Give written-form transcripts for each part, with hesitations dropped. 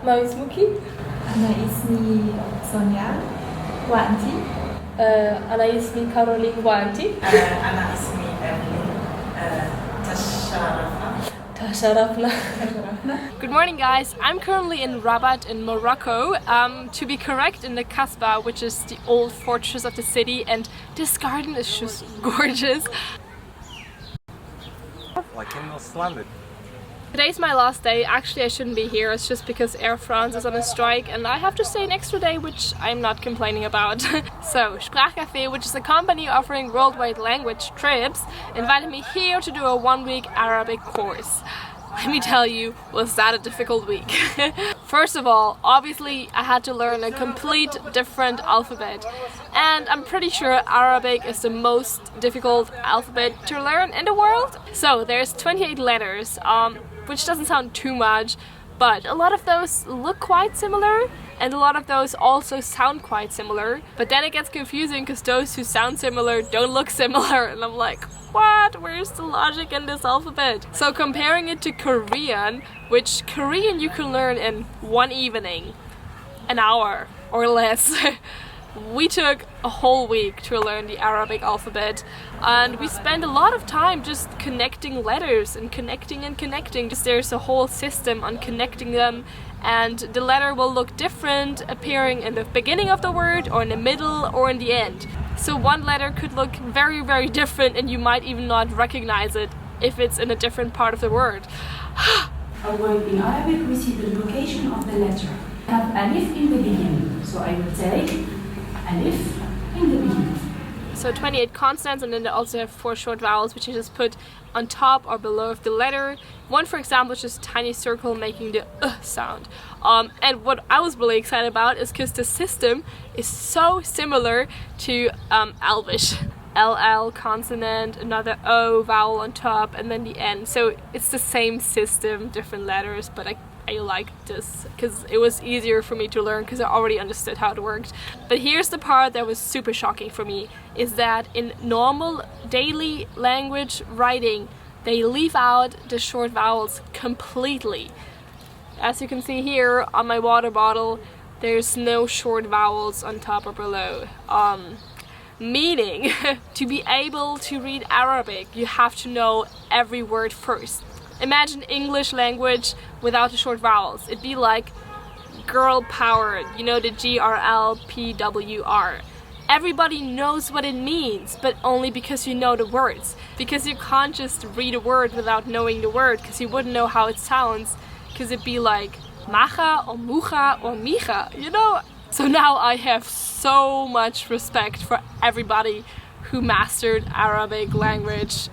ما اسمك؟ أنا اسمي سونيا وأنتِ؟ أنا اسمي كارولين وأنتِ؟ أنا اسمي إيفلين. تشرفنا. Good morning, guys. I'm currently in Rabat in Morocco, to be correct in the Kasbah, which is the old fortress of the city, and this garden is just gorgeous. Like in Iceland. Today's my last day. Actually, I shouldn't be here. It's just because Air France is on a strike and I have to stay an extra day, which I'm not complaining about. So, Sprachcaffe, which is a company offering worldwide language trips, invited me here to do a 1-week Arabic course. Let me tell you, was that a difficult week? First of all, obviously I had to learn a complete different alphabet, and I'm pretty sure Arabic is the most difficult alphabet to learn in the world. So there's 28 letters, which doesn't sound too much, but a lot of those look quite similar and a lot of those also sound quite similar. But then it gets confusing because those who sound similar don't look similar, and I'm like, what? Where's the logic in this alphabet? So comparing it to Korean, which Korean you can learn in one evening, an hour or less. We took a whole week to learn the Arabic alphabet, and we spent a lot of time just connecting letters and connecting. Just there's a whole system on connecting them, and the letter will look different appearing in the beginning of the word or in the middle or in the end. So one letter could look very, very different and you might even not recognize it if it's in a different part of the word. A word in Arabic, we see the location of the letter. I have alif in the beginning, so I will take alif in the beginning. So 28 consonants, and then they also have 4 short vowels which you just put on top or below of the letter. One, for example, is just a tiny circle making the sound. And what I was really excited about is because the system is so similar to Alvish. LL consonant, another O vowel on top, and then the N. So it's the same system, different letters, but I liked this because it was easier for me to learn because I already understood how it worked. But here's the part that was super shocking for me, is that in normal daily language writing, they leave out the short vowels completely. As you can see here on my water bottle, there's no short vowels on top or below. Meaning, to be able to read Arabic, you have to know every word first. Imagine English language without the short vowels. It'd be like girl power, you know, the GRLPWR. Everybody knows what it means, but only because you know the words. Because you can't just read a word without knowing the word, because you wouldn't know how it sounds, because it'd be like macha or mucha or micha, you know? So now I have so much respect for everybody who mastered Arabic language.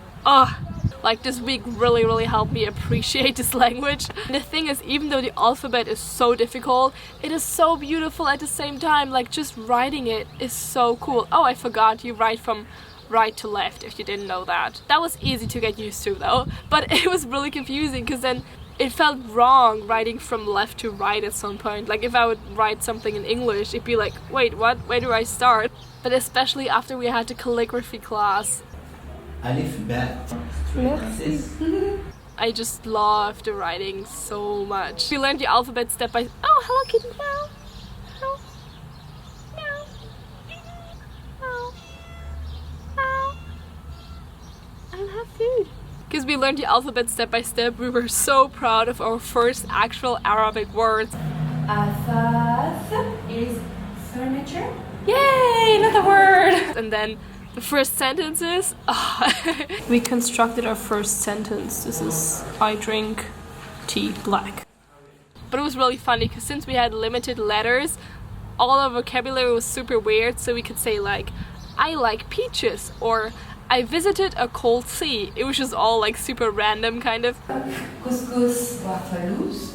Like this week really helped me appreciate this language. And the thing is, even though the alphabet is so difficult, it is so beautiful at the same time. Like just writing it is so cool. Oh, I forgot, you write from right to left if you didn't know that. That was easy to get used to though, but it was really confusing because then it felt wrong writing from left to right at some point. Like if I would write something in English, it'd be like, wait, what? Where do I start? But especially after we had the calligraphy class. Alif, ba. I just love the writing so much. We learned the alphabet step by... Oh, hello kitty, meow. Hello. Meow. Meow. Meow. I don't have food. Because we learned the alphabet step by step, we were so proud of our first actual Arabic words. Athas is furniture. Yay, another word! And then the first sentences. We constructed our first sentence. This is, I drink tea black. But it was really funny because since we had limited letters, all our vocabulary was super weird. So we could say like, I like peaches, or I visited a cold sea. It was just all like super random kind of. Couscous waffles.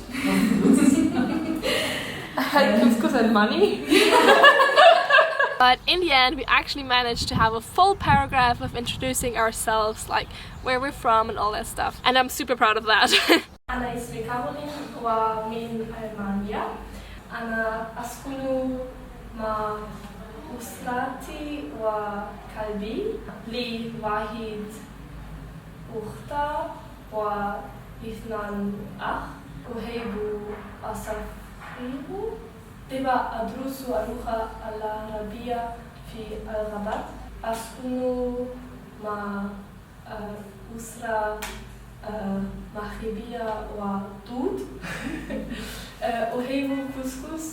I had couscous and money. But in the end, we actually managed to have a full paragraph of introducing ourselves, like where we're from and all that stuff. And I'm super proud of that. أنا اسمي كارولين ومن ألمانيا. أنا أسكن مع أسرتي وكلبي. لي واحد أخت واثنان أخ. أحب أصف تبع أدرس اللغة العربية في الرباط. أسكن مع أسرة مغربية ودود. أحب كسكس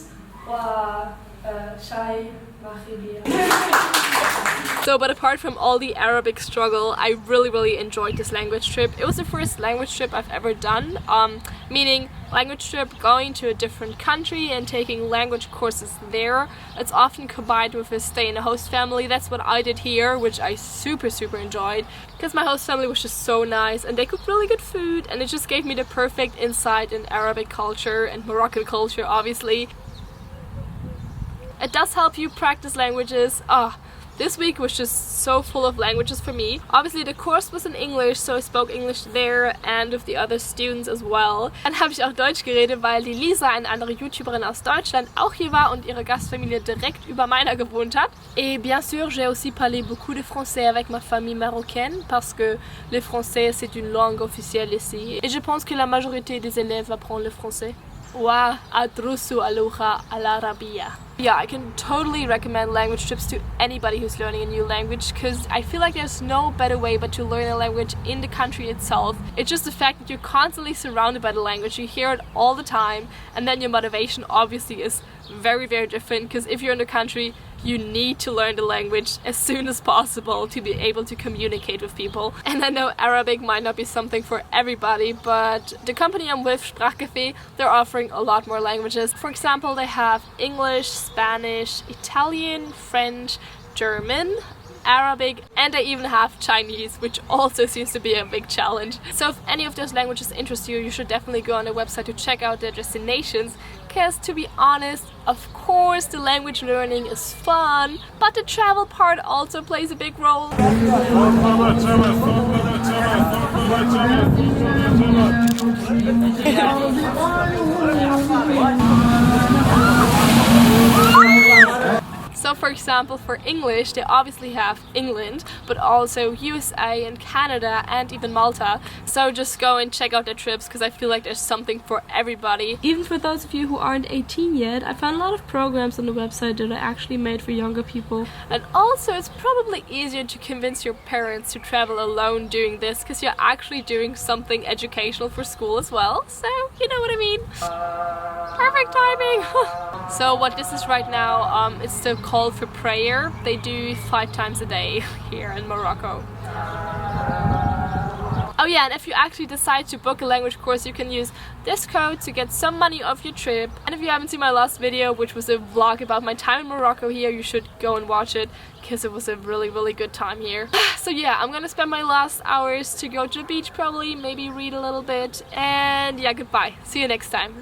وشاي مغربي. So, but apart from all the Arabic struggle, I really enjoyed this language trip. It was the first language trip I've ever done, meaning language trip going to a different country and taking language courses there. It's often combined with a stay in a host family. That's what I did here, which I super enjoyed, because my host family was just so nice and they cooked really good food, and it just gave me the perfect insight in Arabic culture and Moroccan culture, obviously. It does help you practice languages. This week was just so full of languages for me. Obviously the course was in English, so I spoke English there and with the other students as well. Dann habe ich auch Deutsch geredet, weil die Lisa, eine andere YouTuberin aus Deutschland, auch hier war und ihre Gastfamilie direkt über meiner gewohnt hat. Et bien sûr, j'ai aussi parlé beaucoup de français avec ma famille marocaine parce que le français c'est une langue officielle ici. Et je pense que la majorité des élèves apprennent le français. Wa adrusu al-lugha al-arabiyya. Yeah, I can totally recommend language trips to anybody who's learning a new language, because I feel like there's no better way but to learn a language in the country itself. It's just the fact that you're constantly surrounded by the language, you hear it all the time, and then your motivation obviously is very different, because if you're in the country, you need to learn the language as soon as possible to be able to communicate with people. And I know Arabic might not be something for everybody, but the company I'm with, Sprachcaffe, they're offering a lot more languages. For example, they have English, Spanish, Italian, French, German, Arabic, and they even have Chinese, which also seems to be a big challenge. So if any of those languages interest you, you should definitely go on their website to check out their destinations, because to be honest, of course the language learning is fun, but the travel part also plays a big role. So for example, for English, they obviously have England, but also USA and Canada and even Malta. So just go and check out their trips, because I feel like there's something for everybody. Even for those of you who aren't 18 yet, I found a lot of programs on the website that are actually made for younger people. And also it's probably easier to convince your parents to travel alone doing this, because you're actually doing something educational for school as well. So you know what I mean. Perfect timing. So what this is right now, it's the call for prayer. They do 5 times a day here in Morocco. Oh yeah, and if you actually decide to book a language course, you can use this code to get some money off your trip. And if you haven't seen my last video, which was a vlog about my time in Morocco here, you should go and watch it, because it was a really good time here. So yeah, I'm gonna spend my last hours to go to the beach probably, maybe read a little bit, and yeah, goodbye. See you next time.